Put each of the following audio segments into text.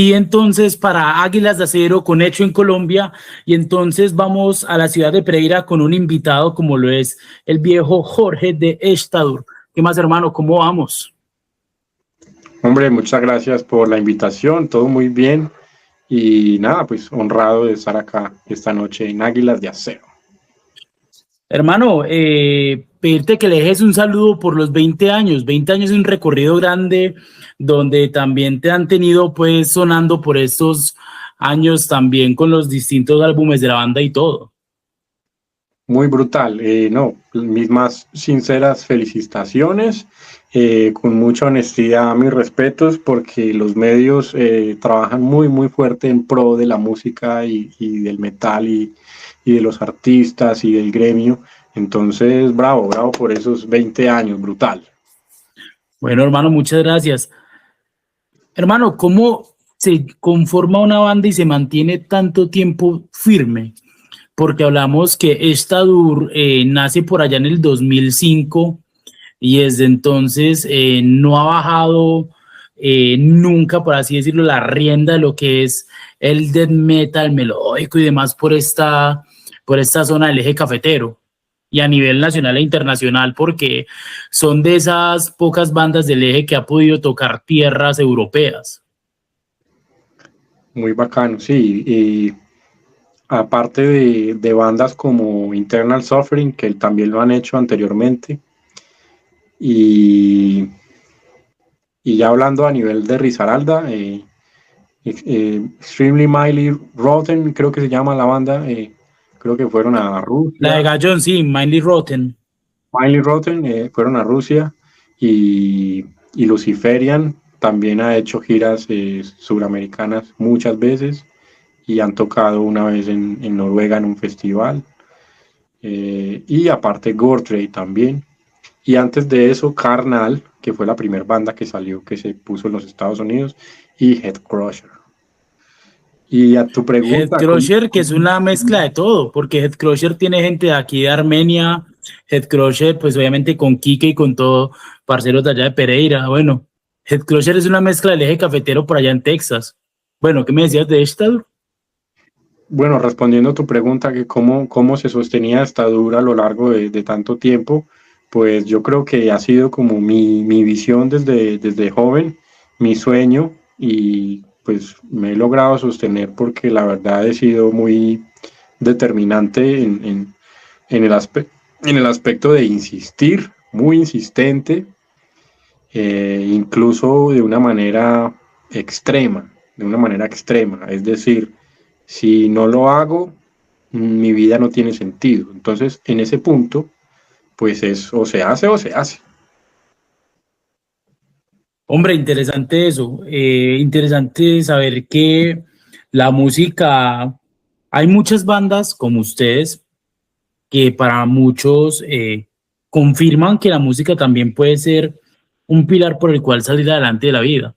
Y entonces para Águilas de Acero con hecho en Colombia, y entonces vamos a la ciudad de Pereira con un invitado como lo es el viejo Jorge de Estadur. ¿Qué más, hermano? ¿Cómo vamos? Hombre, muchas gracias por la invitación, todo muy bien y nada, pues honrado de estar acá esta noche en Águilas de Acero. Hermano, pedirte que le dejes un saludo por los 20 años. 20 años es un recorrido grande donde también te han tenido pues sonando por estos años también con los distintos álbumes de la banda y todo. Muy brutal, no, mis más sinceras felicitaciones, con mucha honestidad mis respetos porque los medios trabajan muy fuerte en pro de la música y del metal y de los artistas y del gremio. Entonces, bravo por esos 20 años, brutal. Bueno, hermano, muchas gracias. Hermano, ¿cómo se conforma una banda y se mantiene tanto tiempo firme? Porque hablamos que Estadur nace por allá en el 2005 y desde entonces no ha bajado nunca, por así decirlo, la rienda de lo que es el death metal melódico y demás por esta zona del eje cafetero y a nivel nacional e internacional, porque son de esas pocas bandas del eje que ha podido tocar tierras europeas. Muy bacano, sí. Y aparte de bandas como Internal Suffering, que también lo han hecho anteriormente, y, y ya hablando a nivel de Risaralda, Extremely Mildly Rotten, creo que se llama la banda, creo que fueron a La de Rusia. Gallón, sí, Mindly Rotten. Mildly Rotten fueron a Rusia y Luciferian también ha hecho giras suramericanas muchas veces y han tocado una vez en Noruega en un festival. Y aparte Gortrey también. Y antes de eso, Karnal, que fue la primera banda que salió, que se puso en los Estados Unidos, y Headcrusher. Y a tu pregunta, Headcrusher, que es una mezcla de todo, porque Headcrusher tiene gente de aquí de Armenia, Headcrusher, pues obviamente con Kike y con todo, parceros de allá de Pereira. Bueno, Headcrusher es una mezcla del eje cafetero por allá en Texas. Bueno, ¿qué me decías de Estadur? bueno, respondiendo a tu pregunta, que cómo se sostenía Estadur a lo largo de tanto tiempo, pues yo creo que ha sido como mi visión desde joven, mi sueño, y pues me he logrado sostener porque la verdad he sido muy determinante en el aspecto de insistir, muy insistente, incluso de una manera extrema, es decir, si no lo hago, mi vida no tiene sentido. Entonces, en ese punto, pues es o se hace o se hace. Hombre, interesante eso. Interesante saber que la música, hay muchas bandas como ustedes que para muchos confirman que la música también puede ser un pilar por el cual salir adelante de la vida.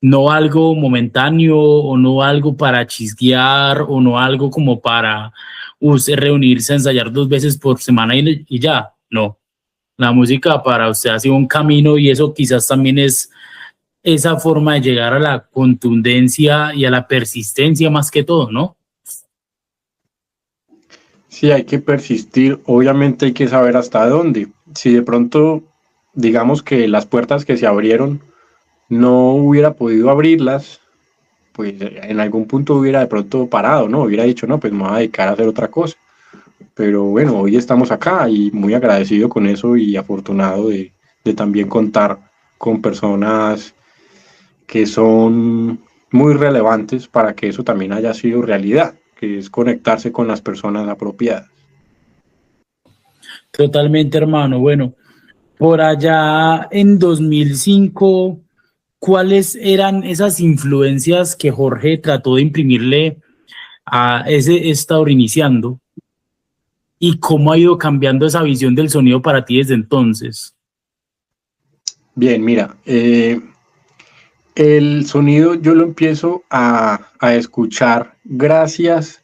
No algo momentáneo o no algo para chisguear o no algo como para usted reunirse a ensayar 2 veces por semana y ya. No, la música para usted ha sido un camino y eso quizás también es esa forma de llegar a la contundencia y a la persistencia más que todo, ¿no? Sí, hay que persistir, obviamente hay que saber hasta dónde. Si de pronto, digamos que las puertas que se abrieron no hubiera podido abrirlas, pues en algún punto hubiera de pronto parado, ¿no? Hubiera dicho, no, pues me voy a dedicar a hacer otra cosa. Pero bueno, hoy estamos acá y muy agradecido con eso y afortunado de también contar con personas que son muy relevantes para que eso también haya sido realidad, que es conectarse con las personas apropiadas. Totalmente, hermano. Bueno, por allá en 2005, ¿cuáles eran esas influencias que Jorge trató de imprimirle a ese estado iniciando? ¿Y cómo ha ido cambiando esa visión del sonido para ti desde entonces? Bien, mira, el sonido yo lo empiezo a escuchar gracias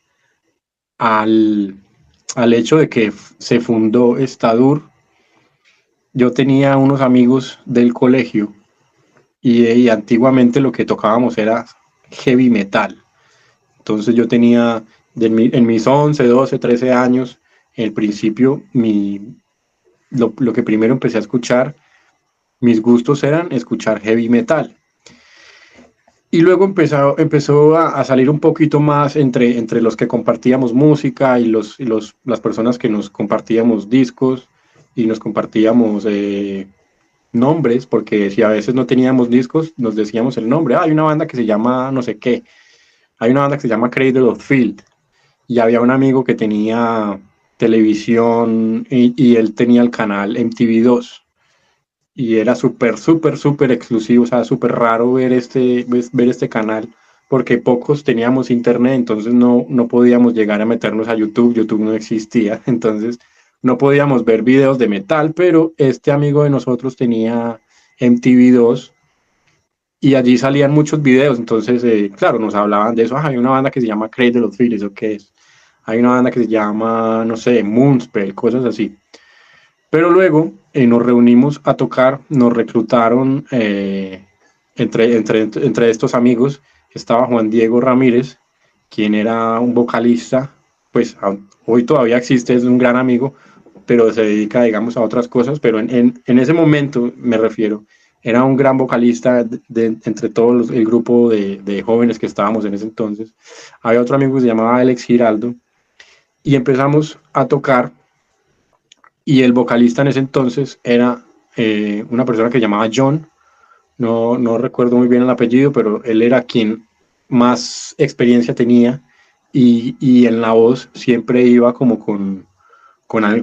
al, al hecho de que se fundó Estadur. Yo tenía unos amigos del colegio y antiguamente lo que tocábamos era heavy metal. Entonces yo tenía, en mis 11, 12, 13 años, en el principio, lo que primero empecé a escuchar, mis gustos eran escuchar heavy metal. Y luego empezó a salir un poquito más entre los que compartíamos música y las personas que nos compartíamos discos y nos compartíamos nombres, porque si a veces no teníamos discos, nos decíamos el nombre. Hay una banda que se llama no sé qué, hay una banda que se llama Cradle of Field, y había un amigo que tenía televisión y él tenía el canal MTV2 y era súper exclusivo, o sea, súper raro ver este canal, porque pocos teníamos internet, entonces no podíamos llegar a meternos a YouTube. YouTube no existía, entonces no podíamos ver videos de metal, pero este amigo de nosotros tenía MTV2 y allí salían muchos videos. Entonces, claro, nos hablaban de eso. Hay una banda que se llama Cradle of Filth, ¿eso qué es? Hay una banda que se llama, no sé, Moonspell, cosas así. Pero luego nos reunimos a tocar, nos reclutaron entre estos amigos. Estaba Juan Diego Ramírez, quien era un vocalista, pues hoy todavía existe, es un gran amigo, pero se dedica, digamos, a otras cosas. Pero en ese momento, me refiero, era un gran vocalista entre todos el grupo de jóvenes que estábamos en ese entonces. Había otro amigo que se llamaba Alex Giraldo, y empezamos a tocar. Y el vocalista en ese entonces era una persona que se llamaba John, no recuerdo muy bien el apellido, pero él era quien más experiencia tenía, y en la voz siempre iba como con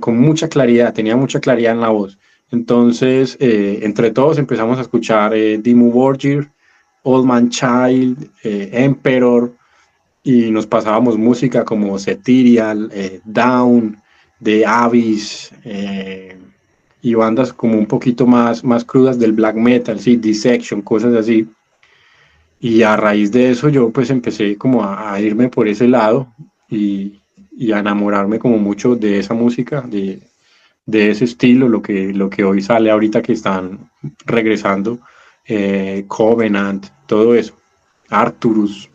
mucha claridad, tenía mucha claridad en la voz. Entonces, entre todos empezamos a escuchar Dimmu Borgir, Old Man Child, Emperor, y nos pasábamos música como Ceterial, Down, The Abyss, y bandas como un poquito más crudas del black metal, ¿sí? Dissection, cosas así. Y a raíz de eso yo pues empecé como a irme por ese lado y a enamorarme como mucho de esa música, de ese estilo, lo que hoy sale ahorita que están regresando, Covenant, todo eso, Arcturus.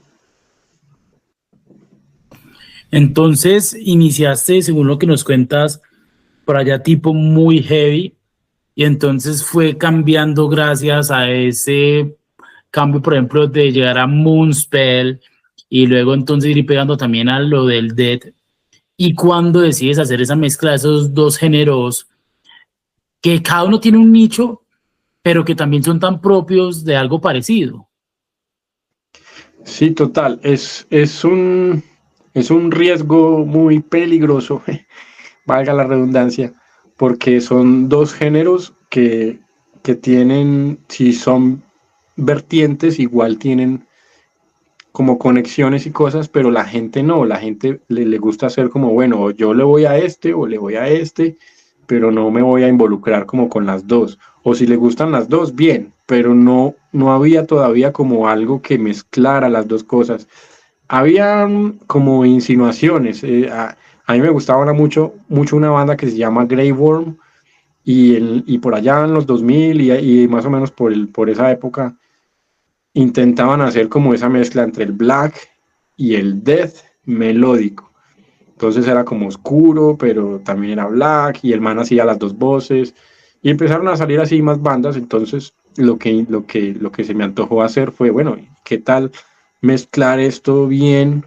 Entonces, iniciaste, según lo que nos cuentas, por allá tipo muy heavy, y entonces fue cambiando gracias a ese cambio, por ejemplo, de llegar a Moonspell y luego entonces ir pegando también a lo del Death. Y cuando decides hacer esa mezcla de esos dos géneros, que cada uno tiene un nicho, pero que también son tan propios de algo parecido. Sí, total, es un riesgo muy peligroso, valga la redundancia, porque son dos géneros que tienen, si son vertientes, igual tienen como conexiones y cosas, pero la gente no, la gente le gusta hacer como, bueno, yo le voy a este o le voy a este, pero no me voy a involucrar como con las dos. O si le gustan las dos, bien, pero no había todavía como algo que mezclara las dos cosas. Habían como insinuaciones. A mí me gustaba mucho una banda que se llama Grey Worm, y por allá en los 2000 y más o menos por esa época intentaban hacer como esa mezcla entre el black y el death melódico. Entonces era como oscuro, pero también era black, y el man hacía las dos voces, y empezaron a salir así más bandas. Entonces lo que se me antojó hacer fue, bueno, ¿qué tal mezclar esto bien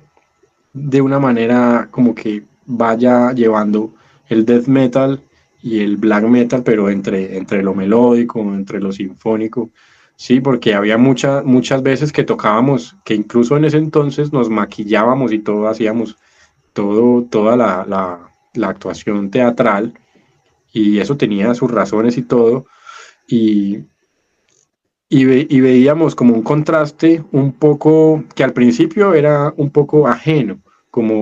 de una manera como que vaya llevando el death metal y el black metal, pero entre lo melódico, entre lo sinfónico? Sí, porque había muchas veces que tocábamos, que incluso en ese entonces nos maquillábamos y todo, hacíamos toda la actuación teatral, y eso tenía sus razones y todo, y, y veíamos como un contraste un poco, que al principio era un poco ajeno, como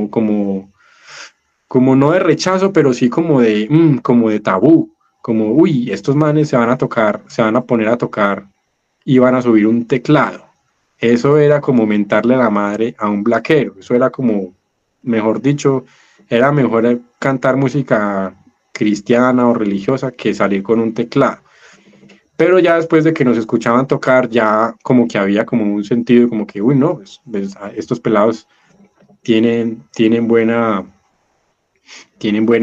no de rechazo, pero sí como de tabú, como, uy, estos manes se van a tocar, se van a poner a tocar y van a subir un teclado. Eso era como mentarle a la madre a un blaquero. Eso era como, mejor dicho, era mejor cantar música cristiana o religiosa que salir con un teclado. pero ya después de que nos escuchaban tocar, ya como que había como un sentido, como que, uy, no, estos pelados tienen tienen buen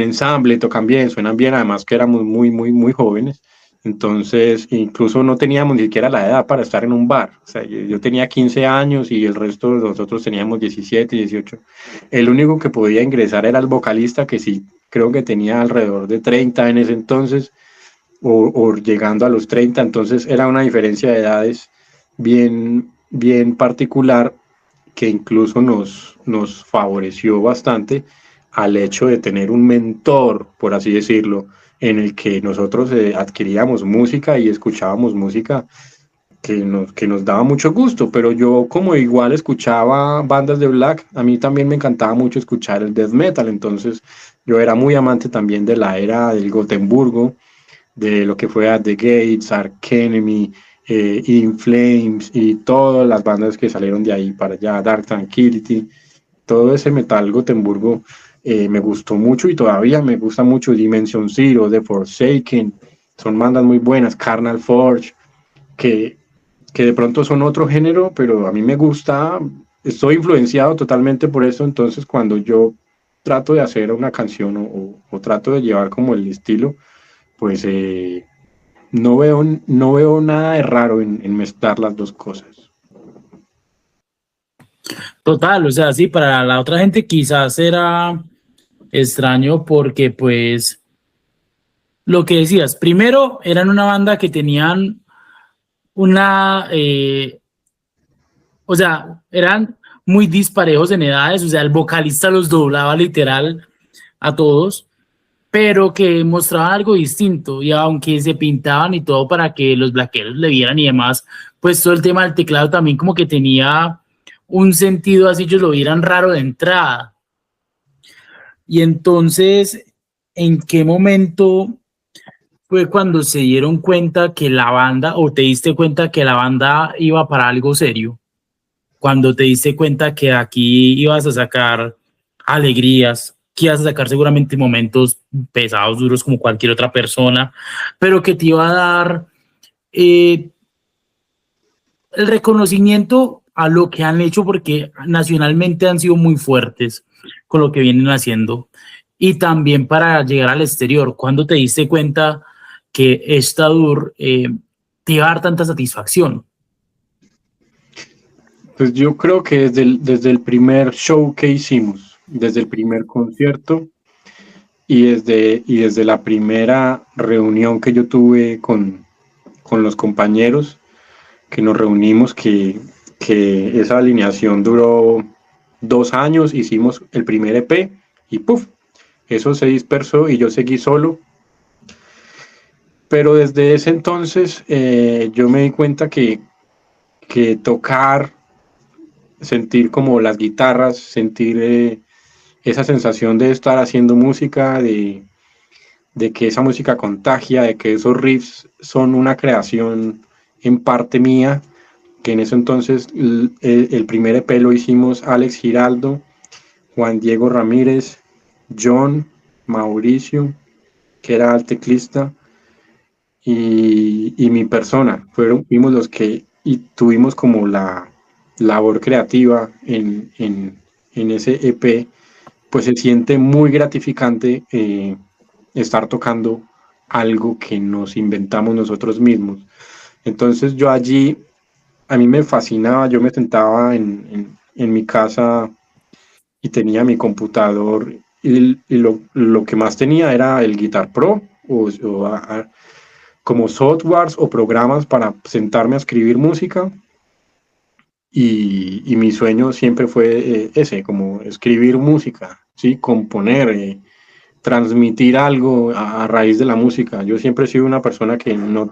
ensamble, tocan bien, suenan bien, además que éramos muy jóvenes. Entonces, incluso no teníamos ni siquiera la edad para estar en un bar. O sea, yo tenía 15 años y el resto de nosotros teníamos 17, 18. El único que podía ingresar era el vocalista, que sí creo que tenía alrededor de 30 en ese entonces, o llegando a los 30. Entonces era una diferencia de edades bien particular que incluso nos favoreció bastante al hecho de tener un mentor, por así decirlo, en el que nosotros adquiríamos música y escuchábamos música que nos daba mucho gusto, pero yo como igual escuchaba bandas de black, a mí también me encantaba mucho escuchar el death metal, entonces yo era muy amante también de la era del Gotemburgo, de lo que fue At the Gates, Arch Enemy, In Flames y todas las bandas que salieron de ahí para allá, Dark Tranquility, todo ese metal Gotemburgo me gustó mucho y todavía me gusta mucho. Dimension Zero, The Forsaken, son bandas muy buenas, Carnal Forge, que, que de pronto son otro género, pero a mí me gusta, estoy influenciado totalmente por eso, entonces cuando yo trato de hacer una canción o trato de llevar como el estilo, pues no veo nada de raro en mezclar las dos cosas. Total, o sea, sí, para la otra gente quizás era extraño porque pues lo que decías, primero eran una banda que tenían una, o sea, eran muy disparejos en edades, o sea, el vocalista los doblaba literal a todos, pero que mostraban algo distinto y aunque se pintaban y todo para que los blaqueros le vieran y demás, pues todo el tema del teclado también como que tenía un sentido así, ellos lo vieran raro de entrada. Y entonces, ¿en qué momento fue cuando se dieron cuenta que la banda, o te diste cuenta que la banda iba para algo serio? Cuando te diste cuenta que aquí ibas a sacar alegrías, que ibas a sacar seguramente momentos pesados, duros como cualquier otra persona, pero que te iba a dar el reconocimiento a lo que han hecho porque nacionalmente han sido muy fuertes con lo que vienen haciendo y también para llegar al exterior. ¿Cuándo te diste cuenta que esta tour te iba a dar tanta satisfacción? Pues yo creo que desde el primer show que hicimos, desde el primer concierto y desde la primera reunión que yo tuve con los compañeros, que nos reunimos, que esa alineación duró 2 años, hicimos el primer EP y ¡puf! Eso se dispersó y yo seguí solo. Pero desde ese entonces yo me di cuenta que tocar, sentir como las guitarras, sentir esa sensación de estar haciendo música, de que esa música contagia, de que esos riffs son una creación en parte mía, que en ese entonces el primer EP lo hicimos Alex Giraldo, Juan Diego Ramírez, John, Mauricio, que era el teclista, y mi persona. Fuimos los que y tuvimos como la labor creativa en ese EP, pues se siente muy gratificante estar tocando algo que nos inventamos nosotros mismos. Entonces yo allí, a mí me fascinaba, yo me sentaba en mi casa y tenía mi computador y lo que más tenía era el Guitar Pro como softwares o programas para sentarme a escribir música y mi sueño siempre fue ese, como escribir música, ¿sí? Componer, transmitir algo a raíz de la música. Yo siempre he sido una persona que no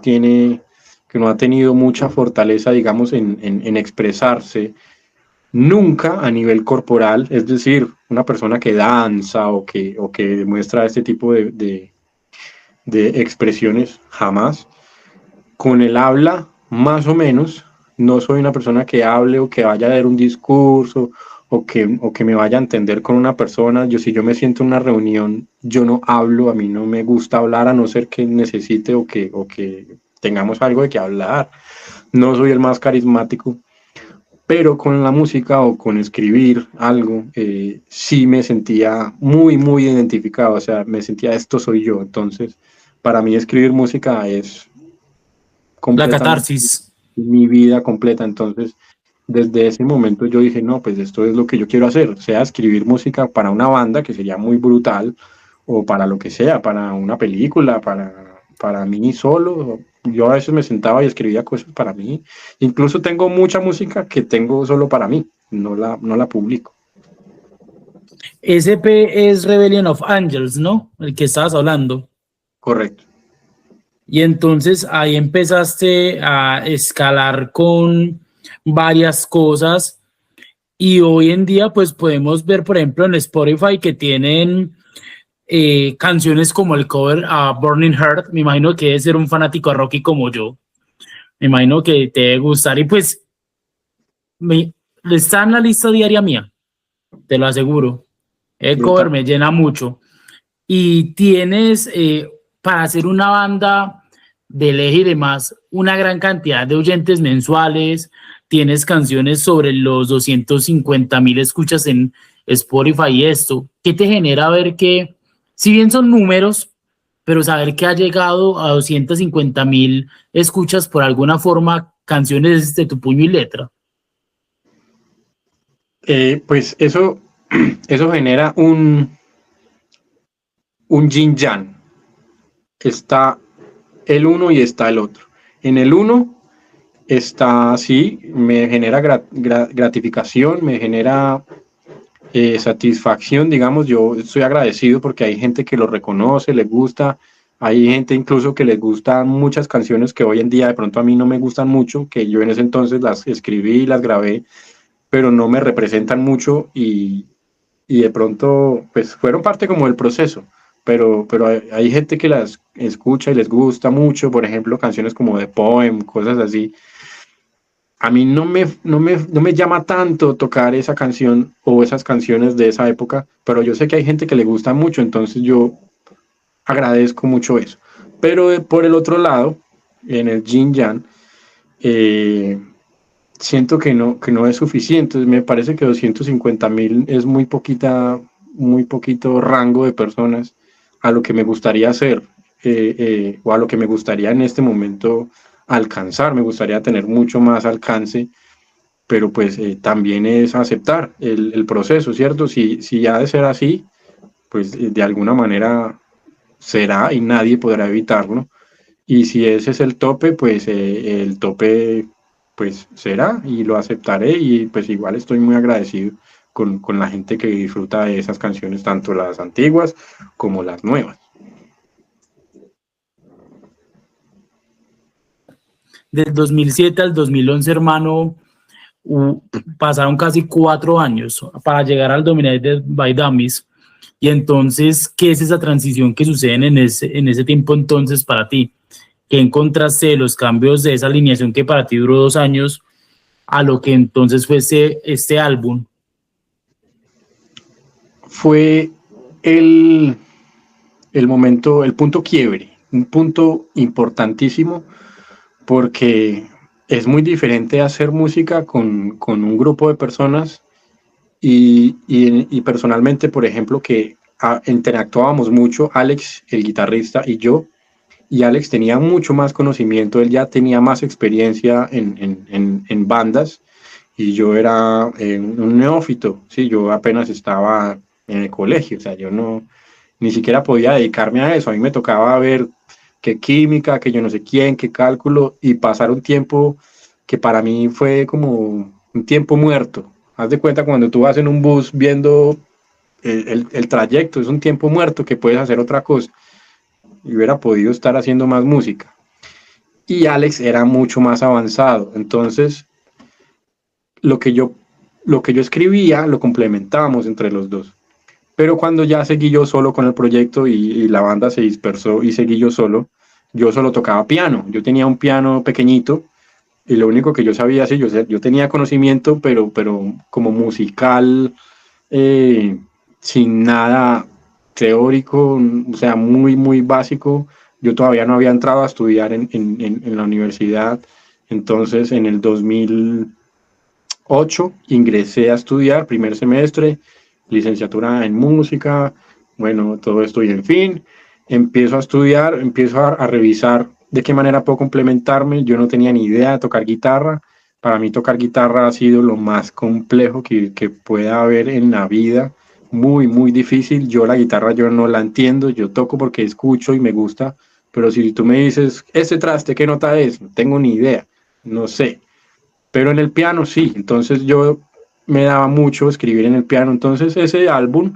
ha tenido mucha fortaleza, digamos, en expresarse, nunca a nivel corporal, es decir, una persona que danza o que demuestra este tipo de expresiones, jamás. Con el habla, más o menos, no soy una persona que hable o que vaya a dar un discurso o que me vaya a entender con una persona. Si yo me siento en una reunión, yo no hablo, a mí no me gusta hablar a no ser que necesite o que tengamos algo de qué hablar. No soy el más carismático, pero con la música o con escribir algo, sí me sentía muy, muy identificado, o sea, me sentía esto soy yo. Entonces, para mí escribir música es La completamente catarsis. mi vida completa. Entonces, desde ese momento yo dije, no, pues esto es lo que yo quiero hacer, sea escribir música para una banda, que sería muy brutal, o para lo que sea, para una película, para mí solo. Yo a veces me sentaba y escribía cosas para mí. Incluso tengo mucha música que tengo solo para mí, no la publico. SP es Rebellion of Angels, ¿no? El que estabas hablando. Correcto. Y entonces ahí empezaste a escalar con varias cosas y hoy en día pues podemos ver, por ejemplo, en Spotify que tienen canciones como el cover a Burning Heart. Me imagino que debe ser un fanático de Rocky como yo. Me imagino que te debe gustar y pues está en la lista diaria mía, te lo aseguro. El cover Brutal. me llena mucho. Y tienes, para hacer una banda de Eje y demás, una gran cantidad de oyentes mensuales, tienes canciones sobre los 250.000 escuchas en Spotify y esto. ¿Qué te genera ver que, si bien son números, pero saber que ha llegado a 250.000 escuchas por alguna forma, canciones de tu puño y letra? Pues eso genera un yin yang. Está el uno y está el otro. En el uno está así, me genera gratificación, me genera satisfacción, digamos. Yo estoy agradecido porque hay gente que lo reconoce, le gusta, hay gente incluso que les gustan muchas canciones que hoy en día de pronto a mí no me gustan mucho, que yo en ese entonces las escribí y las grabé, pero no me representan mucho y de pronto pues fueron parte como del proceso. Pero hay gente que las escucha y les gusta mucho, por ejemplo, canciones como de Poem, cosas así. A mí no me llama tanto tocar esa canción o esas canciones de esa época, pero yo sé que hay gente que le gusta mucho, entonces yo agradezco mucho eso. Pero por el otro lado, en el Jin Yang, eh, siento que no es suficiente. Me parece que 250.000 es muy poquito rango de personas a lo que me gustaría hacer, o a lo que me gustaría en este momento alcanzar. Me gustaría tener mucho más alcance, pero pues también es aceptar el proceso, ¿cierto? Si ha de ser así, pues de alguna manera será y nadie podrá evitarlo. Y si ese es el tope, pues el tope pues será y lo aceptaré y pues igual estoy muy agradecido con la gente que disfruta de esas canciones, tanto las antiguas como las nuevas. Del 2007 al 2011, hermano, pasaron casi 4 años para llegar al Dominated by Dummies. Y entonces, ¿qué es esa transición que sucede en ese tiempo entonces para ti? ¿Qué encontraste de los cambios de esa alineación que para ti duró 2 años a lo que entonces fue este álbum? Fue el, el momento, el punto quiebre, un punto importantísimo porque es muy diferente hacer música con un grupo de personas y personalmente, por ejemplo, que interactuábamos mucho, Alex, el guitarrista, y Alex tenía mucho más conocimiento, él ya tenía más experiencia en bandas, y yo era un neófito, ¿sí? Yo apenas estaba en el colegio, o sea, yo ni siquiera podía dedicarme a eso, a mí me tocaba ver qué química, que yo no sé quién, qué cálculo, y pasar un tiempo que para mí fue como un tiempo muerto. Haz de cuenta cuando tú vas en un bus viendo el trayecto, es un tiempo muerto que puedes hacer otra cosa. Y hubiera podido estar haciendo más música. Y Alex era mucho más avanzado. Entonces, lo que yo, lo que yo escribía lo complementábamos entre los dos. Pero cuando ya seguí yo solo con el proyecto y la banda se dispersó y seguí yo solo tocaba piano. Yo tenía un piano pequeño y lo único que yo sabía, sí, yo tenía conocimiento, pero como musical, sin nada teórico, o sea, muy, muy básico, yo todavía no había entrado a estudiar en la universidad, entonces en el 2008 ingresé a estudiar primer semestre, licenciatura en música, bueno, todo esto y en fin, empiezo a estudiar, empiezo a revisar de qué manera puedo complementarme, yo no tenía ni idea de tocar guitarra, para mí tocar guitarra ha sido lo más complejo que pueda haber en la vida, muy, muy difícil, yo la guitarra yo no la entiendo, yo toco porque escucho y me gusta, pero si tú me dices, este traste, ¿qué nota es? No tengo ni idea, no sé, pero en el piano sí, entonces yo me daba mucho escribir en el piano, entonces ese álbum,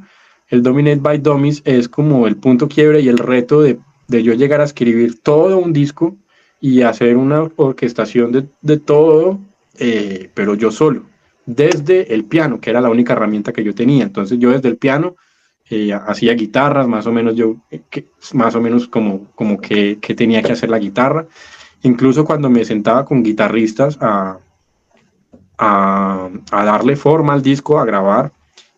el Dominate by Dummies, es como el punto quiebre y el reto de yo llegar a escribir todo un disco y hacer una orquestación de todo, pero yo solo, desde el piano, que era la única herramienta que yo tenía, entonces yo desde el piano hacía guitarras, más o menos yo, más o menos como que tenía que hacer la guitarra, incluso cuando me sentaba con guitarristas a darle forma al disco, a grabar.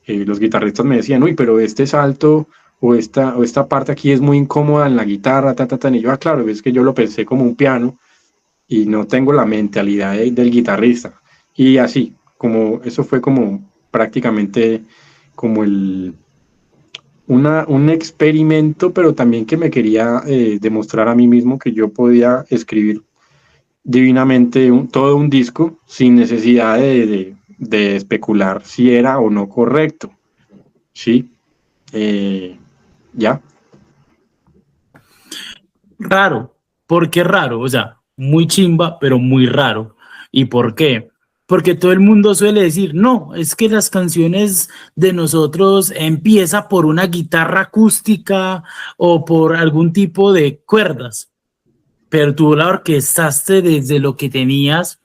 Los guitarristas me decían, uy, pero este salto o esta parte aquí es muy incómoda en la guitarra, y yo, claro, es que yo lo pensé como un piano y no tengo la mentalidad del guitarrista. Y así, como eso fue como prácticamente como un experimento, pero también que me quería demostrar a mí mismo que yo podía escribir divinamente todo un disco sin necesidad de especular si era o no correcto. Sí, ya. Raro. ¿Por qué raro? O sea, muy chimba, pero muy raro. ¿Y por qué? Porque todo el mundo suele decir, no, es que las canciones de nosotros empieza por una guitarra acústica o por algún tipo de cuerdas, pero tú la orquestaste desde lo que tenías,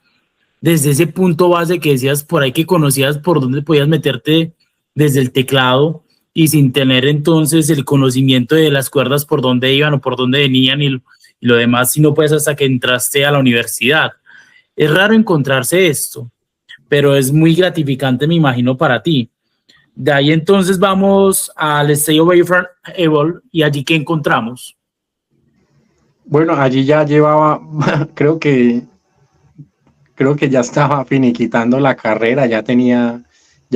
desde ese punto base que decías por ahí que conocías por dónde podías meterte desde el teclado y sin tener entonces el conocimiento de las cuerdas por dónde iban o por dónde venían y lo demás, si no puedes hasta que entraste a la universidad. Es raro encontrarse esto, pero es muy gratificante, me imagino, para ti. De ahí entonces vamos al Stay Away from Evil y allí ¿qué encontramos? Bueno, allí ya llevaba, creo creo que ya estaba finiquitando la carrera, ya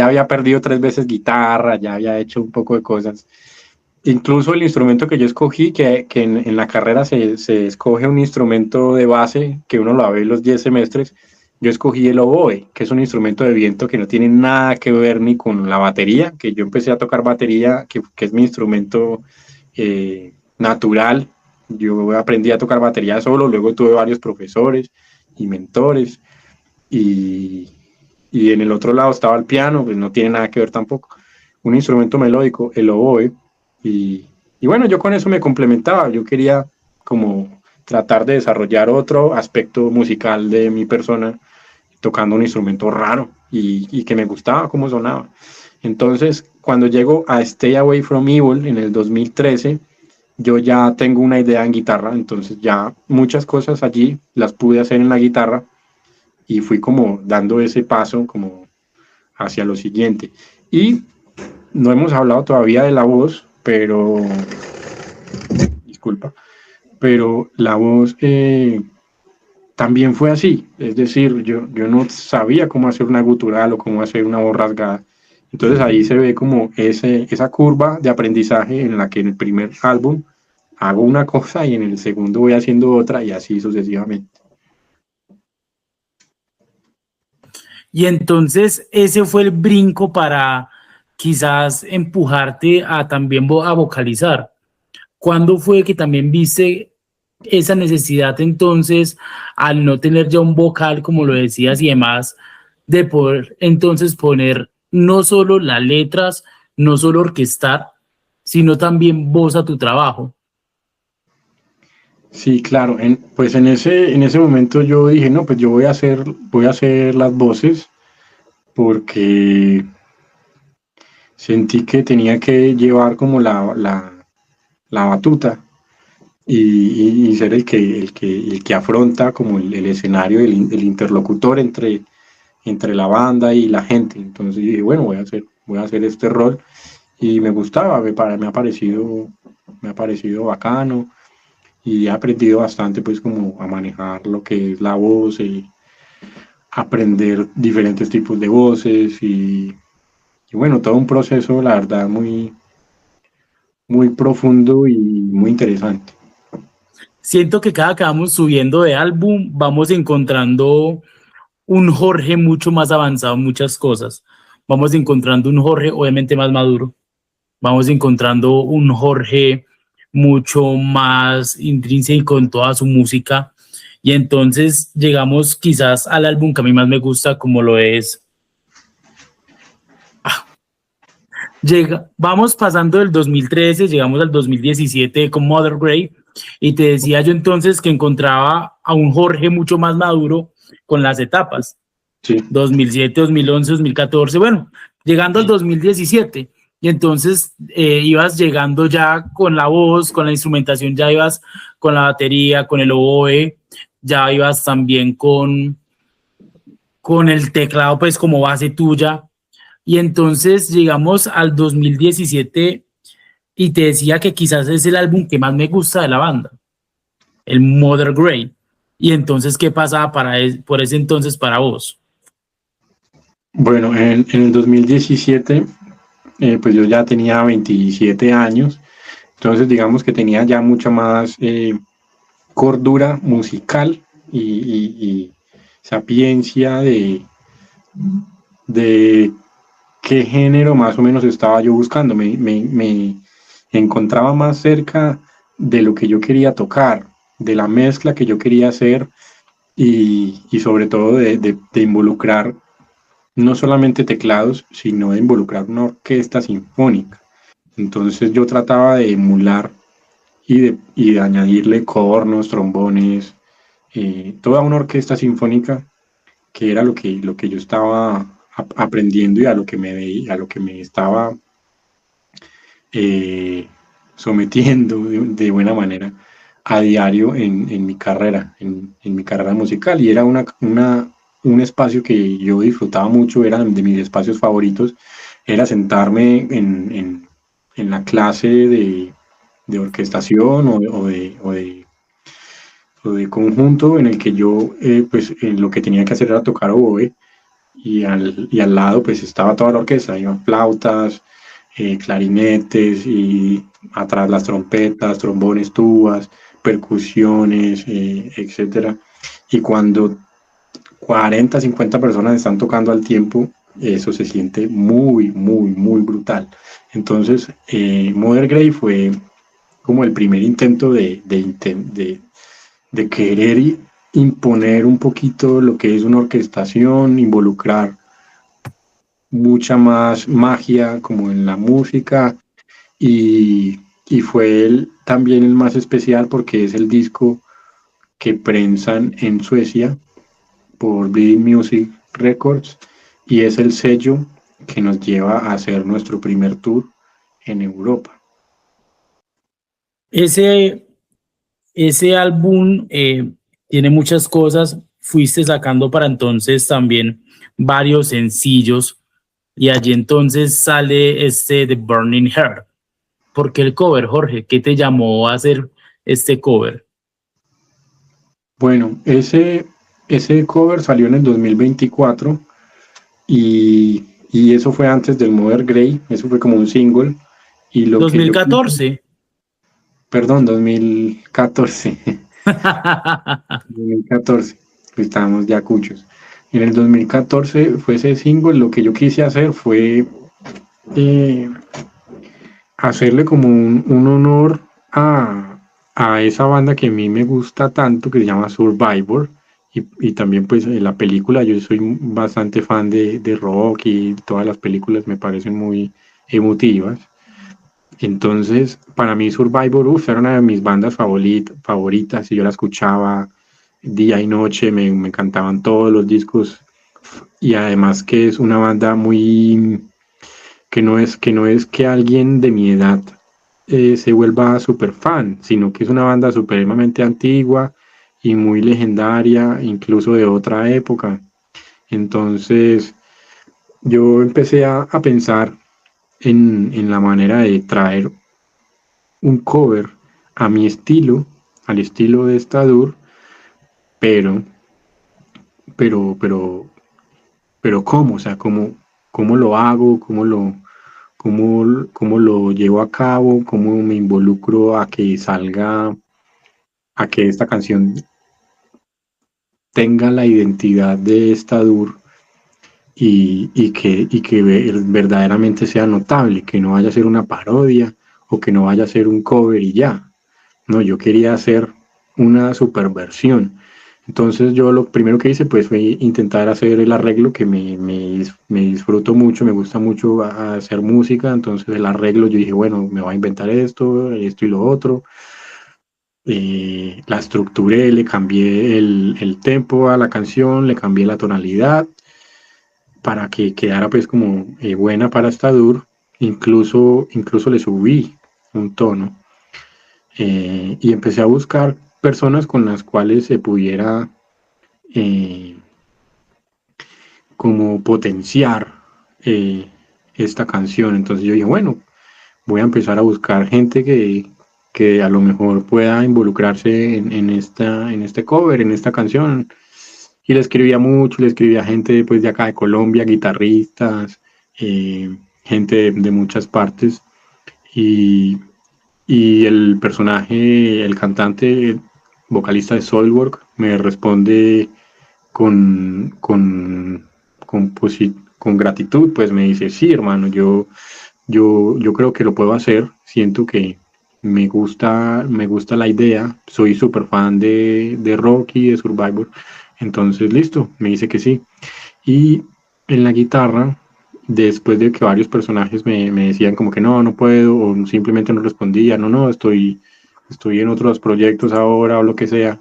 había perdido 3 veces guitarra, ya había hecho un poco de cosas. Incluso el instrumento que yo escogí, que en la carrera se escoge un instrumento de base, que uno lo ve en los 10 semestres, yo escogí el oboe, que es un instrumento de viento que no tiene nada que ver ni con la batería, que yo empecé a tocar batería, que es mi instrumento natural. Yo aprendí a tocar batería solo, luego tuve varios profesores y mentores, y, y en el otro lado estaba el piano, pues no tiene nada que ver tampoco. Un instrumento melódico, el oboe, y bueno, yo con eso me complementaba, yo quería como tratar de desarrollar otro aspecto musical de mi persona tocando un instrumento raro y que me gustaba cómo sonaba. Entonces, cuando llego a Stay Away from Evil en el 2013, yo ya tengo una idea en guitarra, entonces ya muchas cosas allí las pude hacer en la guitarra y fui como dando ese paso como hacia lo siguiente. Y no hemos hablado todavía de la voz, pero disculpa, pero la voz también fue así, es decir, yo no sabía cómo hacer una gutural o cómo hacer una voz rasgada, entonces ahí se ve como esa curva de aprendizaje en la que en el primer álbum hago una cosa y en el segundo voy haciendo otra y así sucesivamente. Y entonces ese fue el brinco para quizás empujarte a también a vocalizar. ¿Cuándo fue que también viste esa necesidad entonces, al no tener ya un vocal, como lo decías y demás, de poder entonces poner no solo las letras, no solo orquestar, sino también voz a tu trabajo? Sí, claro, pues en ese momento yo dije, no, pues yo voy a hacer las voces porque sentí que tenía que llevar como la batuta y ser el que afronta como el escenario, el interlocutor entre la banda y la gente. Entonces dije, bueno, voy a hacer este rol y me gustaba, me ha parecido bacano. y he aprendido bastante pues como a manejar lo que es la voz y aprender diferentes tipos de voces y bueno, todo un proceso la verdad muy, muy profundo y muy interesante. Siento que cada que vamos subiendo de álbum, vamos encontrando un Jorge mucho más avanzado en muchas cosas. Vamos encontrando un Jorge obviamente más maduro. Vamos encontrando un Jorge mucho más intrínseco en toda su música. Y entonces llegamos quizás al álbum que a mí más me gusta, como lo es. Vamos pasando del 2013, llegamos al 2017 con Mother Grey. Y te decía yo entonces que encontraba a un Jorge mucho más maduro con las etapas. Sí. 2007, 2011, 2014, bueno, llegando al 2017. Y entonces ibas llegando ya con la voz, con la instrumentación, ya ibas con la batería, con el oboe, ya ibas también con el teclado pues como base tuya. Y entonces llegamos al 2017 y te decía que quizás es el álbum que más me gusta de la banda, el Mother Grey. Y entonces, ¿qué pasaba por ese entonces para vos? Bueno, en el 2017, pues yo ya tenía 27 años, entonces digamos que tenía ya mucha más cordura musical y sapiencia de qué género más o menos estaba yo buscando. Me encontraba más cerca de lo que yo quería tocar, de la mezcla que yo quería hacer y sobre todo de involucrar no solamente teclados, sino de involucrar una orquesta sinfónica. Entonces yo trataba de emular y de añadirle cornos, trombones, toda una orquesta sinfónica que era lo que yo estaba aprendiendo y a lo que me veía, a lo que me estaba eh, sometiendo de buena manera a diario en mi carrera, en mi carrera musical. Y era un espacio que yo disfrutaba mucho, era de mis espacios favoritos, era sentarme en la clase de orquestación o de conjunto en el que yo pues lo que tenía que hacer era tocar oboe y al lado pues estaba toda la orquesta, iban flautas, clarinetes y atrás las trompetas, trombones, tubas, percusiones, etcétera. Y cuando 40, 50 personas están tocando al tiempo, eso se siente muy, muy, muy brutal. Entonces, Mother Grey fue como el primer intento de querer imponer un poquito lo que es una orquestación, involucrar mucha más magia como en la música y fue también el más especial porque es el disco que prensan en Suecia por Bleeding Music Records y es el sello que nos lleva a hacer nuestro primer tour en Europa. Ese, ese álbum tiene muchas cosas. Fuiste sacando para entonces también varios sencillos y allí entonces sale este The Burning Heart. ¿Por qué el cover, Jorge? ¿Qué te llamó a hacer este cover? Bueno, ese cover salió en el 2024 y eso fue antes del Mother Grey, eso fue como un single. Y lo que yo quise, 2014. perdón, 2014, 2014, pues estábamos ya cuchos. En el 2014 fue ese single, lo que yo quise hacer fue eh, hacerle como un honor a esa banda que a mí me gusta tanto, que se llama Survivor, y también pues en la película, yo soy bastante fan de rock y todas las películas me parecen muy emotivas. Entonces, para mí Survivor, era una de mis bandas favoritas y yo la escuchaba día y noche, me encantaban todos los discos y además que es una banda muy, que no es que alguien de mi edad se vuelva super fan, sino que es una banda supremamente antigua y muy legendaria, incluso de otra época. Entonces, yo empecé a pensar en la manera de traer un cover a mi estilo, al estilo de Stadur, pero, pero ¿cómo? O sea, ¿cómo lo hago? ¿Cómo lo llevo a cabo? ¿Cómo me involucro a que salga, a que esta canción tenga la identidad de Stadur y que verdaderamente sea notable, que no vaya a ser una parodia o que no vaya a ser un cover y ya? No, yo quería hacer una superversión. Entonces yo lo primero que hice pues fue intentar hacer el arreglo, que me disfruto mucho, me gusta mucho hacer música. Entonces el arreglo, yo dije, bueno, me voy a inventar esto y lo otro. La estructuré, le cambié el tempo a la canción, le cambié la tonalidad para que quedara pues como buena para Stadur. Incluso le subí un tono. Y empecé a buscar personas con las cuales se pudiera eh, como potenciar esta canción. Entonces yo dije, bueno, voy a empezar a buscar gente que a lo mejor pueda involucrarse en este cover, en esta canción. Y le escribía mucho, le escribía a gente pues, de acá de Colombia, guitarristas, gente de muchas partes. Y, y el personaje, el cantante, vocalista de Soilwork, me responde con gratitud, pues me dice, sí, hermano, yo creo que lo puedo hacer, siento que me gusta la idea, soy súper fan de Rocky, de Survivor, entonces listo, me dice que sí. Y en la guitarra, después de que varios personajes me decían como que no puedo, o simplemente no respondía, no, estoy en otros proyectos ahora o lo que sea,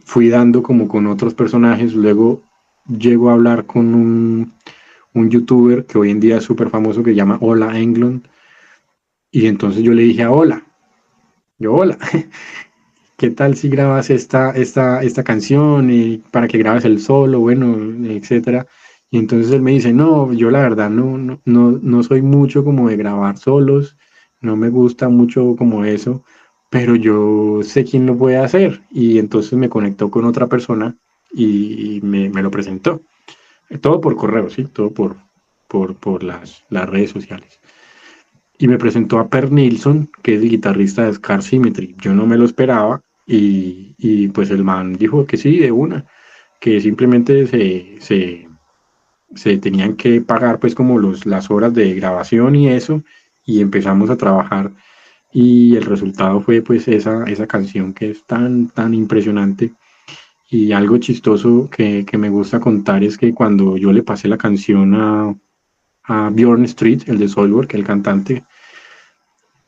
fui dando como con otros personajes. Luego llego a hablar con un youtuber que hoy en día es súper famoso, que se llama Hola Englund, y entonces yo le dije a Hola, hola, ¿qué tal si grabas esta canción y para que grabes el solo, bueno, etcétera? Y entonces él me dice, no, yo la verdad no soy mucho como de grabar solos, no me gusta mucho como eso, pero yo sé quién lo puede hacer. Y entonces me conectó con otra persona y me lo presentó. Todo por correo, sí, todo por las redes sociales. Y me presentó a Per Nilsson, que es el guitarrista de Scar Symmetry. Yo no me lo esperaba y pues el man dijo que sí, de una, que simplemente se tenían que pagar pues como las horas de grabación y eso, y empezamos a trabajar y el resultado fue pues esa canción que es tan impresionante. Y algo chistoso que me gusta contar es que cuando yo le pasé la canción a Bjorn Street, el de Soilwork, el cantante,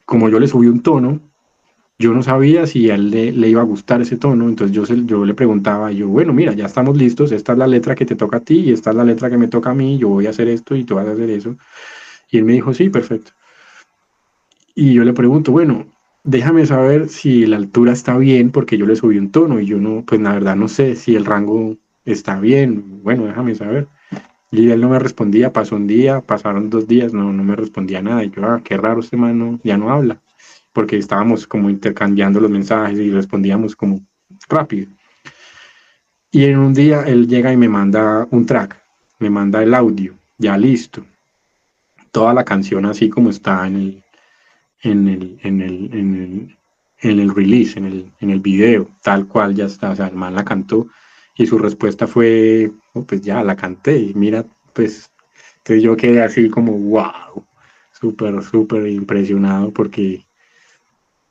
como yo le subí un tono, yo no sabía si a él le iba a gustar ese tono. Entonces yo le preguntaba, bueno, mira, ya estamos listos, esta es la letra que te toca a ti y esta es la letra que me toca a mí, yo voy a hacer esto y tú vas a hacer eso. Y él me dijo, sí, perfecto. Y yo le pregunto, bueno, déjame saber si la altura está bien, porque yo le subí un tono y yo no, pues la verdad no sé si el rango está bien, bueno, déjame saber. Y él no me respondía, pasó un día, pasaron 2 días, no me respondía nada. Y yo, qué raro, este man ya no habla, porque estábamos como intercambiando los mensajes y respondíamos como rápido. Y en un día él llega y me manda un track, me manda el audio, ya listo. Toda la canción así como está en el release, en el video, tal cual ya está. O sea, el man la cantó y su respuesta fue, oh, pues ya la canté, y mira, pues, entonces yo quedé así como, wow, súper impresionado, porque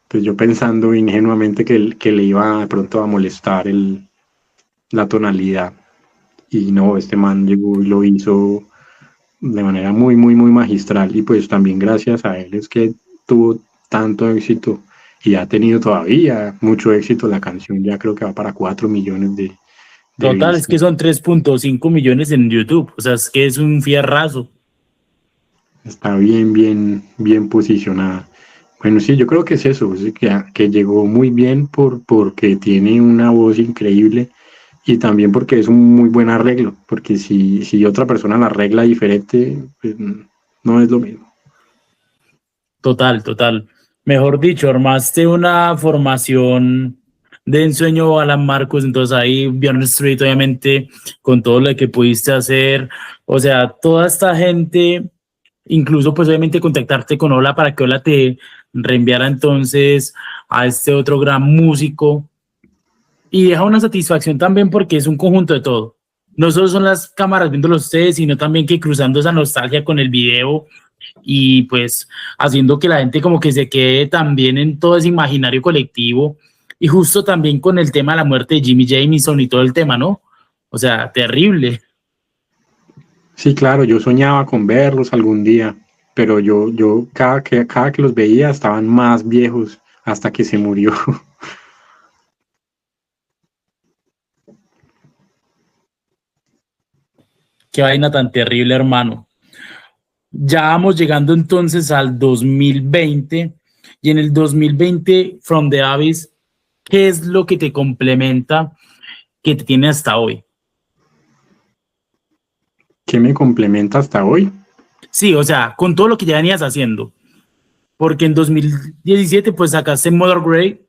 pues yo pensando ingenuamente que le iba de pronto a molestar la tonalidad, y no, este man llegó y lo hizo de manera muy magistral. Y pues también gracias a él es que tuvo tanto éxito y ha tenido todavía mucho éxito la canción. Ya creo que va para 4 millones de Total, es vistas. que son 3.5 millones en YouTube, o sea, es que es un fierrazo. Está bien posicionada. Bueno, sí, yo creo que es eso, es que llegó muy bien porque tiene una voz increíble, y también porque es un muy buen arreglo, porque si otra persona la arregla diferente, pues no es lo mismo. Total, total. Mejor dicho, armaste una formación de ensueño Alan Marcos, entonces ahí Bjorn Street, obviamente, con todo lo que pudiste hacer, o sea, toda esta gente, incluso pues obviamente contactarte con Ola para que Ola te reenviara entonces a este otro gran músico y deja una satisfacción también porque es un conjunto de todo. No solo son las cámaras viéndolo ustedes, sino también que cruzando esa nostalgia con el video y pues haciendo que la gente como que se quede también en todo ese imaginario colectivo y justo también con el tema de la muerte de Jimmy Jamison y todo el tema, ¿no? O sea, terrible. Sí, claro, yo soñaba con verlos algún día, pero yo cada que los veía estaban más viejos hasta que se murió. Qué vaina tan terrible, hermano. Ya vamos llegando entonces al 2020 y en el 2020, From the Abyss, ¿qué es lo que te complementa que te tiene hasta hoy? ¿Qué me complementa hasta hoy? Sí, o sea, con todo lo que ya venías haciendo, porque en 2017 pues sacaste Mother Grey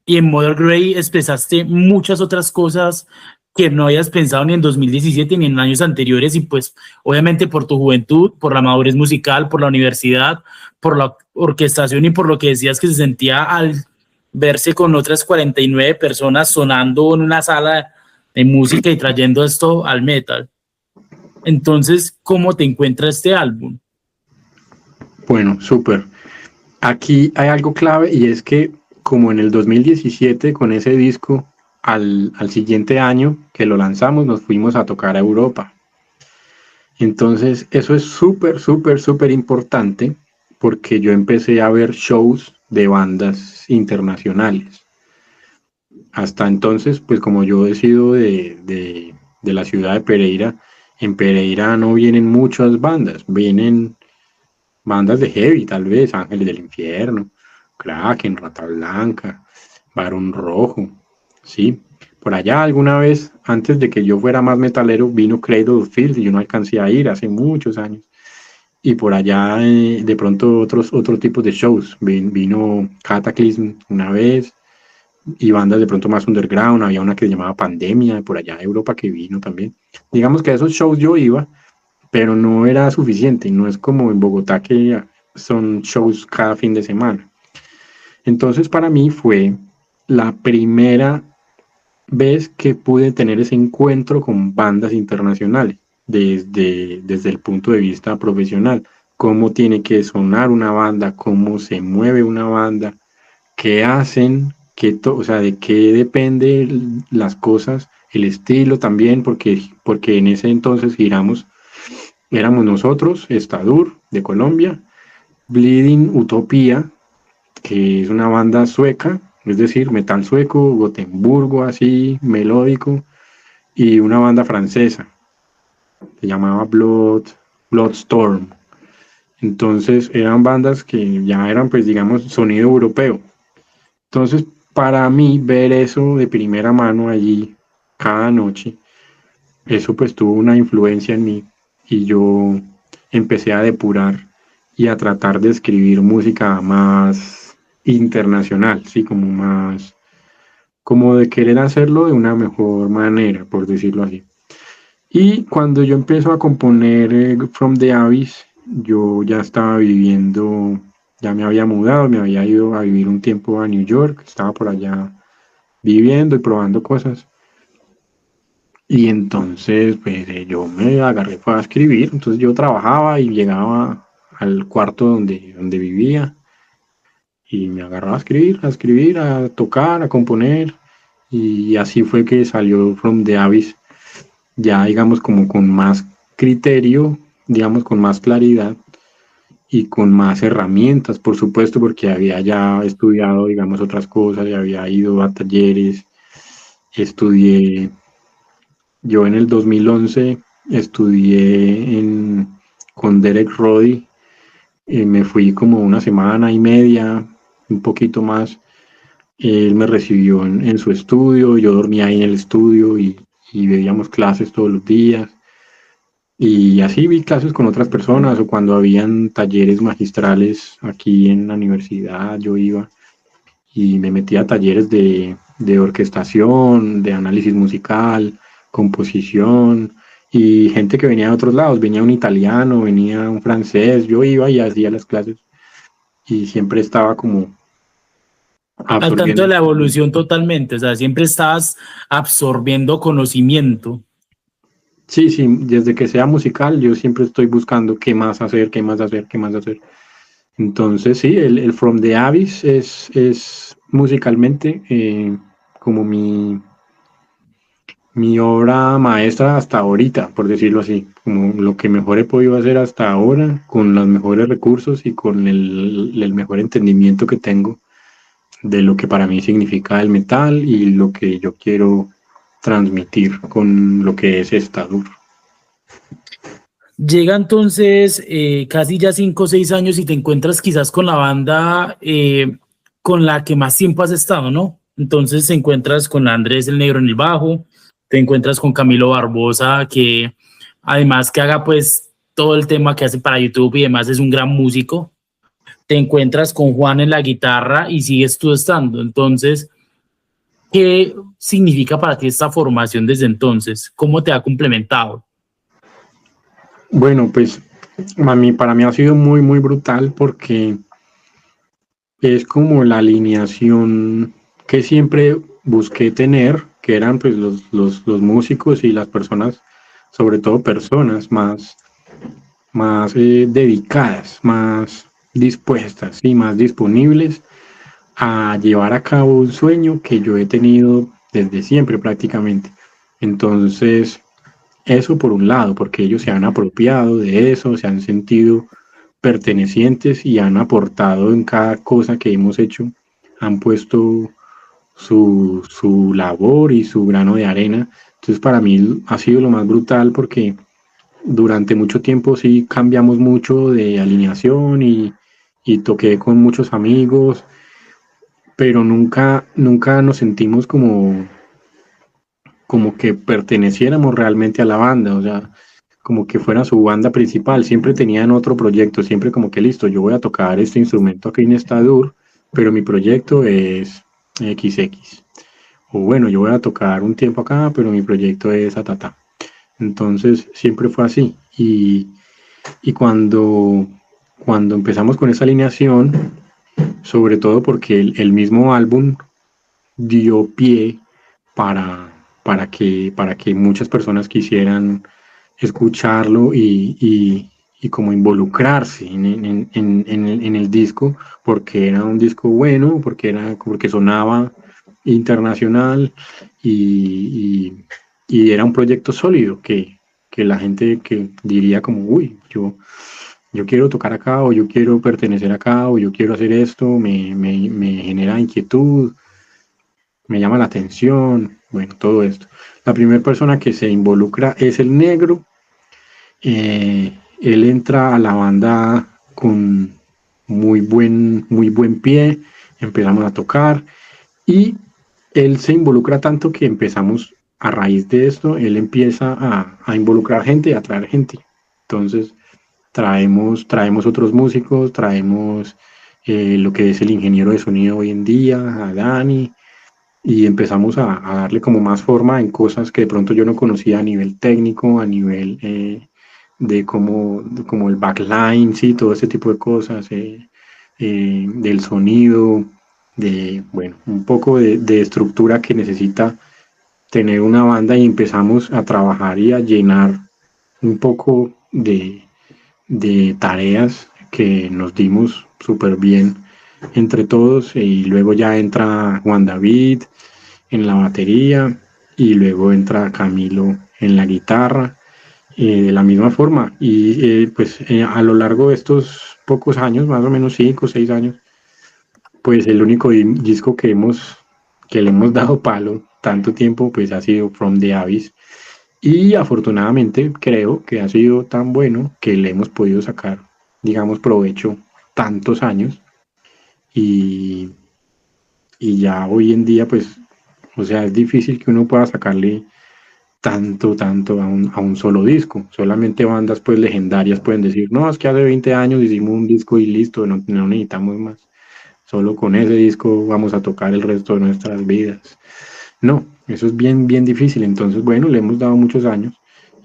y en Mother Grey expresaste muchas otras cosas que no habías pensado ni en 2017 ni en años anteriores y pues obviamente por tu juventud, por la madurez musical, por la universidad, por la orquestación y por lo que decías que se sentía al verse con otras 49 personas sonando en una sala de música y trayendo esto al metal. Entonces, ¿cómo te encuentra este álbum? Bueno, súper. Aquí hay algo clave y es que como en el 2017 con ese disco, al siguiente año que lo lanzamos nos fuimos a tocar a Europa. Entonces eso es súper, súper, súper importante porque yo empecé a ver shows de bandas internacionales. Hasta entonces, pues como yo he sido de la ciudad de Pereira, en Pereira no vienen muchas bandas, vienen bandas de heavy, tal vez, Ángeles del Infierno, Kraken, Rata Blanca, Barón Rojo, ¿sí? Por allá alguna vez, antes de que yo fuera más metalero, vino Cradle of Filth y yo no alcancé a ir hace muchos años. Y por allá, de pronto, otros tipos de shows. Vino Cataclysm una vez y bandas de pronto más underground. Había una que se llamaba Pandemia, por allá de Europa que vino también. Digamos que a esos shows yo iba, pero no era suficiente. No es como en Bogotá que son shows cada fin de semana. Entonces para mí fue la primera vez que pude tener ese encuentro con bandas internacionales desde el punto de vista profesional. Cómo tiene que sonar una banda, cómo se mueve una banda, qué hacen, o sea, de qué depende las cosas, el estilo también, porque en ese entonces éramos nosotros, Estadur de Colombia, Bleeding Utopia, que es una banda sueca, es decir, metal sueco, Gotemburgo, así, melódico, y una banda francesa, se llamaba Bloodstorm. Entonces eran bandas que ya eran, pues, digamos, sonido europeo. Entonces, para mí, ver eso de primera mano allí cada noche, eso pues tuvo una influencia en mí y yo empecé a depurar y a tratar de escribir música más internacional, sí, como de querer hacerlo de una mejor manera, por decirlo así. Y cuando yo empiezo a componer From the Abyss, yo ya estaba viviendo, ya me había mudado, me había ido a vivir un tiempo a New York, estaba por allá viviendo y probando cosas. Y entonces, pues yo me agarré para escribir. Entonces yo trabajaba y llegaba al cuarto donde vivía y me agarraba a escribir, a tocar, a componer. Y así fue que salió From the Abyss, ya digamos como con más criterio, digamos con más claridad y con más herramientas, por supuesto, porque había ya estudiado, digamos, otras cosas, ya había ido a talleres, estudié. Yo en el 2011 estudié con Derek Roddy, me fui como una semana y media, un poquito más. Él me recibió en su estudio, yo dormía ahí en el estudio y veíamos clases todos los días. Y así vi clases con otras personas o cuando habían talleres magistrales aquí en la universidad, yo iba y me metía a talleres de orquestación, de análisis musical, composición y gente que venía de otros lados, venía un italiano, venía un francés, yo iba y hacía las clases y siempre estaba como Al tanto de absorbiendo. la evolución totalmente, o sea, siempre estabas absorbiendo conocimiento. Sí, sí, desde que sea musical yo siempre estoy buscando qué más hacer, qué más hacer, qué más hacer. Entonces, sí, el From the Abyss es musicalmente como mi obra maestra hasta ahorita, por decirlo así, como lo que mejor he podido hacer hasta ahora, con los mejores recursos y con el mejor entendimiento que tengo de lo que para mí significa el metal y lo que yo quiero transmitir con lo que es Estadur. Llega entonces casi ya 5 o 6 años y te encuentras quizás con la banda con la que más tiempo has estado, ¿no? Entonces te encuentras con Andrés el Negro en el bajo, te encuentras con Camilo Barbosa, que además que haga pues todo el tema que hace para YouTube y demás, es un gran músico. Te encuentras con Juan en la guitarra y sigues tú estando. Entonces, ¿qué significa para ti esta formación desde entonces? ¿Cómo te ha complementado? Bueno, pues para mí ha sido muy, muy brutal porque es como la alineación que siempre busqué tener, que eran pues los músicos y las personas, sobre todo personas más dedicadas, más dispuestas y más disponibles a llevar a cabo un sueño que yo he tenido desde siempre prácticamente. Entonces, eso por un lado, porque ellos se han apropiado de eso, se han sentido pertenecientes y han aportado en cada cosa que hemos hecho, han puesto su labor y su grano de arena. Entonces para mí ha sido lo más brutal porque durante mucho tiempo sí cambiamos mucho de alineación y toqué con muchos amigos, pero nunca nos sentimos como que perteneciéramos realmente a la banda, o sea, como que fuera su banda principal, siempre tenían otro proyecto, siempre como que listo, yo voy a tocar este instrumento aquí en Estadur, pero mi proyecto es XX. O bueno, yo voy a tocar un tiempo acá, pero mi proyecto es Atata. Entonces siempre fue así. Y cuando empezamos con esa alineación, sobre todo porque el mismo álbum dio pie para que muchas personas quisieran escucharlo y como involucrarse en el disco, porque era un disco bueno, porque sonaba internacional y era un proyecto sólido que la gente que diría como, uy, yo quiero tocar acá o yo quiero pertenecer acá o yo quiero hacer esto, me genera inquietud, me llama la atención, bueno, todo esto. La primera persona que se involucra es el negro. Él entra a la banda con muy buen pie, empezamos a tocar y él se involucra tanto que empezamos a raíz de esto, él empieza a involucrar gente y a traer gente. Entonces traemos otros músicos, traemos lo que es el ingeniero de sonido hoy en día, a Dani, y empezamos a darle como más forma en cosas que de pronto yo no conocía a nivel técnico, a nivel como el backline, sí, todo ese tipo de cosas, del sonido, bueno, un poco de estructura que necesita tener una banda y empezamos a trabajar y a llenar un poco de tareas que nos dimos súper bien entre todos y luego ya entra Juan David en la batería y luego entra Camilo en la guitarra de la misma forma y pues a lo largo de estos pocos años, más o menos 5 o 6 años, pues el único disco que le hemos dado palo tanto tiempo pues ha sido From the Abyss y afortunadamente creo que ha sido tan bueno que le hemos podido sacar, digamos, provecho tantos años y, y ya hoy en día, pues, o sea, es difícil que uno pueda sacarle tanto a un solo disco. Solamente bandas pues legendarias pueden decir, no, es que hace 20 años hicimos un disco y listo, no necesitamos más. Solo con ese disco vamos a tocar el resto de nuestras vidas. No, eso es bien difícil. Entonces, bueno, le hemos dado muchos años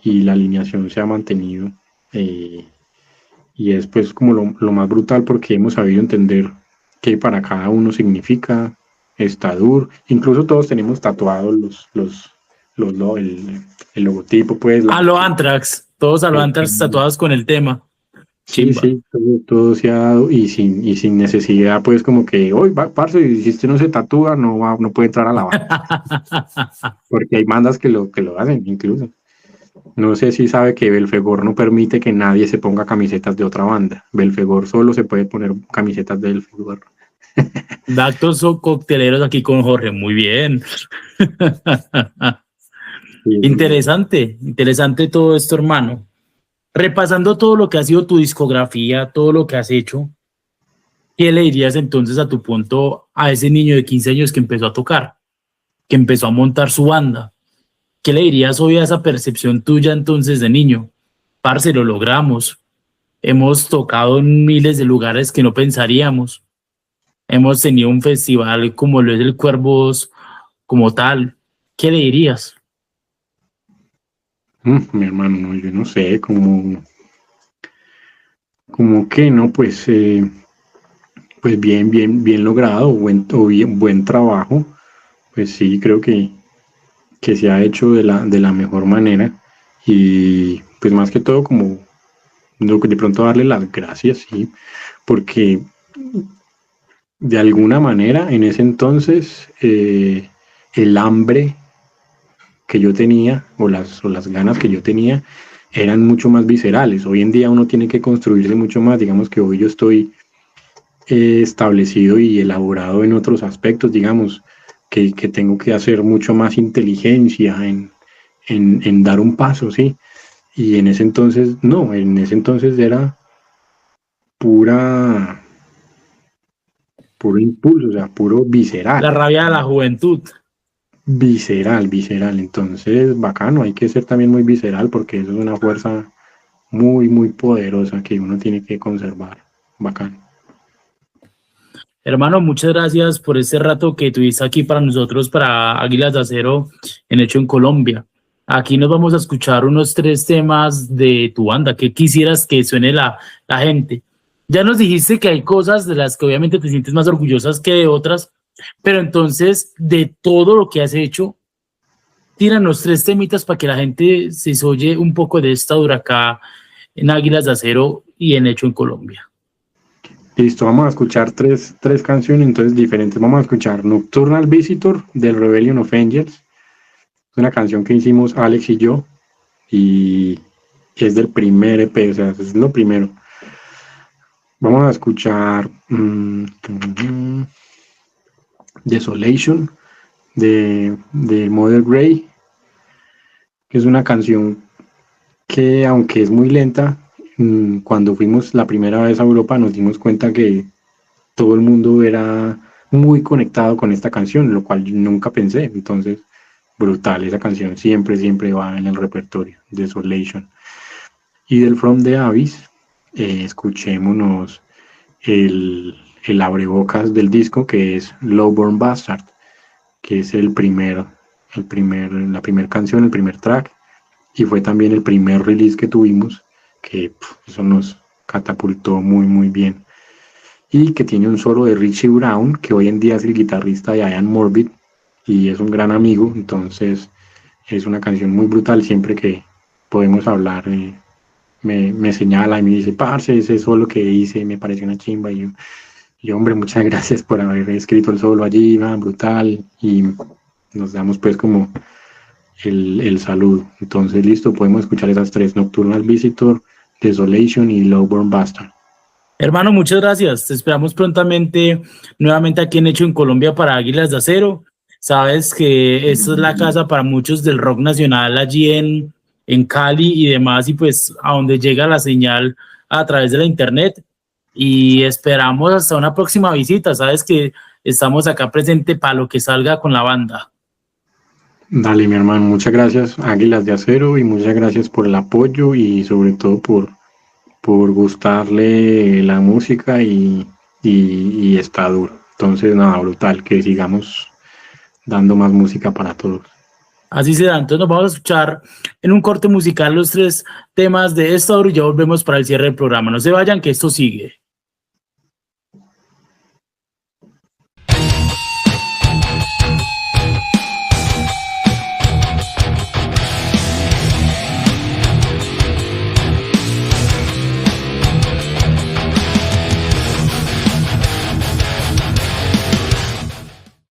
y la alineación se ha mantenido. Y es pues como lo más brutal porque hemos sabido entender qué para cada uno significa, estadur. Incluso todos tenemos tatuados el logotipo, pues. A lo Anthrax, todos a lo Anthrax tatuados con el tema. Sí, Chimba. sí, todo se ha dado y sin necesidad, pues como que, hoy parce, si usted no se tatúa, no puede entrar a la banda. Porque hay bandas que lo hacen, incluso. No sé si sabe que Belfegor no permite que nadie se ponga camisetas de otra banda. Belfegor solo se puede poner camisetas de Belfegor. Datos cocteleros aquí con Jorge, muy bien. Sí, Interesante todo esto, hermano. Repasando todo lo que ha sido tu discografía, todo lo que has hecho, ¿qué le dirías entonces a tu punto a ese niño de 15 años que empezó a tocar, que empezó a montar su banda? ¿Qué le dirías hoy a esa percepción tuya entonces de niño? Parce, lo logramos. Hemos tocado en miles de lugares que no pensaríamos. Hemos tenido un festival como lo es el Cuervos como tal. ¿Qué le dirías? Mi hermano, no, yo no sé, como que no, pues, pues bien logrado, buen trabajo. Pues sí, creo que se ha hecho de la mejor manera y pues más que todo como de pronto darle las gracias, sí, porque de alguna manera en ese entonces el hambre que yo tenía o las ganas que yo tenía eran mucho más viscerales. Hoy en día uno tiene que construirse mucho más, digamos que hoy yo estoy establecido y elaborado en otros aspectos, digamos, que tengo que hacer mucho más inteligencia en dar un paso, ¿sí? Y en ese entonces, no, en ese entonces era puro impulso, o sea, puro visceral. La rabia de la juventud. Visceral. Entonces, bacano, hay que ser también muy visceral porque eso es una fuerza muy poderosa que uno tiene que conservar. Bacano. Hermano, muchas gracias por este rato que tuviste aquí para nosotros, para Águilas de Acero, en Hecho en Colombia. Aquí nos vamos a escuchar unos 3 temas de tu banda. ¿Qué quisieras que suene la gente? Ya nos dijiste que hay cosas de las que obviamente te sientes más orgullosas que de otras, pero entonces, de todo lo que has hecho, tíranos 3 temitas para que la gente se oye un poco de esta dura acá en Águilas de Acero y en Hecho en Colombia. Listo, vamos a escuchar tres canciones entonces diferentes. Vamos a escuchar Nocturnal Visitor del Rebellion of Angels. Es una canción que hicimos Alex y yo y es del primer EP, o sea, es lo primero. Vamos a escuchar Desolation de Mother Grey, que es una canción que aunque es muy lenta, cuando fuimos la primera vez a Europa nos dimos cuenta que todo el mundo era muy conectado con esta canción, lo cual yo nunca pensé. Entonces, brutal, esa canción siempre va en el repertorio, Desolation. Y del From the Abyss, escuchémonos el abrebocas del disco, que es Lowborn Bastard, que es la primera canción, el primer track, y fue también el primer release que tuvimos, que eso nos catapultó muy bien. Y que tiene un solo de Richie Brown, que hoy en día es el guitarrista de Ian Morbid, y es un gran amigo, entonces es una canción muy brutal. Siempre que podemos hablar, me señala y me dice, parce, ese solo que hice me pareció una chimba, y yo, hombre, muchas gracias por haber escrito el solo allí, brutal, y nos damos pues como el saludo. Entonces, listo, podemos escuchar esas 3, Nocturnal Visitor, Desolation y Lowborn Bastard. Hermano, muchas gracias. Te esperamos prontamente nuevamente aquí en Hecho en Colombia para Águilas de Acero. Sabes que esta es la casa para muchos del rock nacional allí en Cali y demás, y pues a donde llega la señal a través de la internet. Y esperamos hasta una próxima visita. Sabes que estamos acá presente para lo que salga con la banda. Dale, mi hermano, muchas gracias, Águilas de Acero, y muchas gracias por el apoyo y sobre todo por gustarle la música y está duro. Entonces, nada, brutal, que sigamos dando más música para todos. Así será. Entonces nos vamos a escuchar en un corte musical los 3 temas de esta hora y ya volvemos para el cierre del programa. No se vayan, que esto sigue.